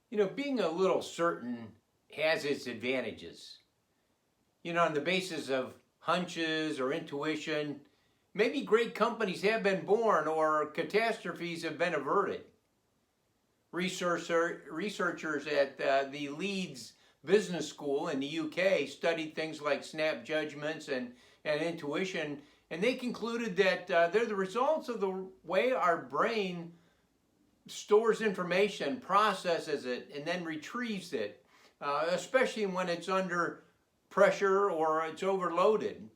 Being a little certain has its advantages. On the basis of hunches or intuition, maybe great companies have been born or catastrophes have been averted. Researchers at the Leeds Business School in the UK studied things like snap judgments and intuition, and they concluded that they're the results of the way our brain stores information, processes it, and then retrieves it, especially when it's under pressure or it's overloaded.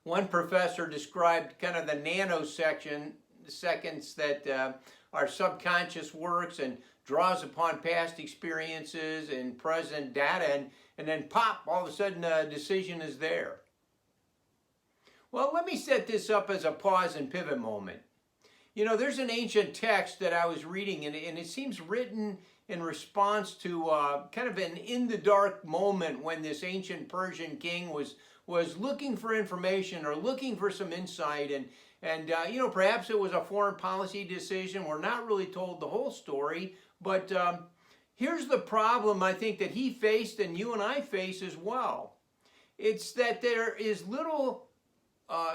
One professor described kind of the seconds that our subconscious works and draws upon past experiences and present data, and then pop, all of a sudden a decision is there. Well, let me set this up as a pause and pivot moment. There's an ancient text that I was reading, and it seems written in response to kind of an in-the-dark moment when this ancient Persian king was looking for information or looking for some insight, and perhaps it was a foreign policy decision. We're not really told the whole story, but here's the problem I think that he faced and you and I face as well. It's that there is little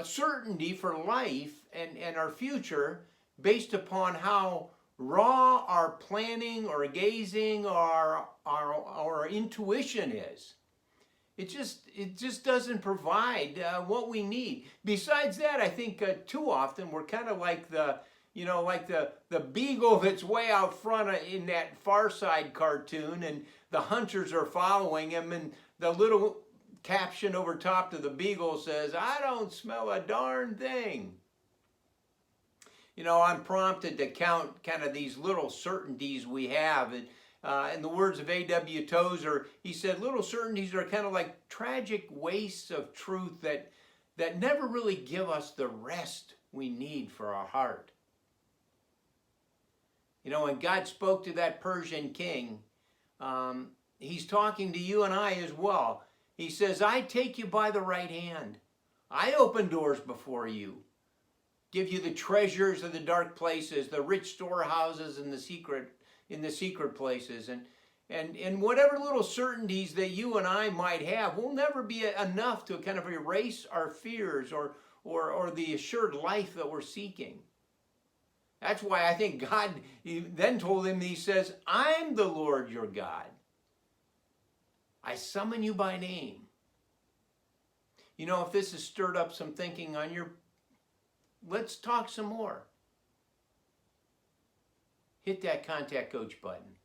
certainty for life and our future based upon how raw our planning or gazing or our intuition is. It just doesn't provide what we need. Besides that, I think too often we're kind of like the beagle that's way out front in that Far Side cartoon, and the hunters are following him, and the little caption over top to the beagle says, "I don't smell a darn thing." I'm prompted to count kind of these little certainties we have. In the words of A.W. Tozer, he said, little certainties are kind of like tragic wastes of truth that never really give us the rest we need for our heart. When God spoke to that Persian king, he's talking to you and I as well. He says, I take you by the right hand. I open doors before you. Give you the treasures of the dark places, the rich storehouses in the secret places. And whatever little certainties that you and I might have will never be enough to kind of erase our fears or the assured life that we're seeking. That's why I think God then told him, he says, I'm the Lord your God. I summon you by name. If this has stirred up some thinking on your, let's talk some more. Hit that contact coach button.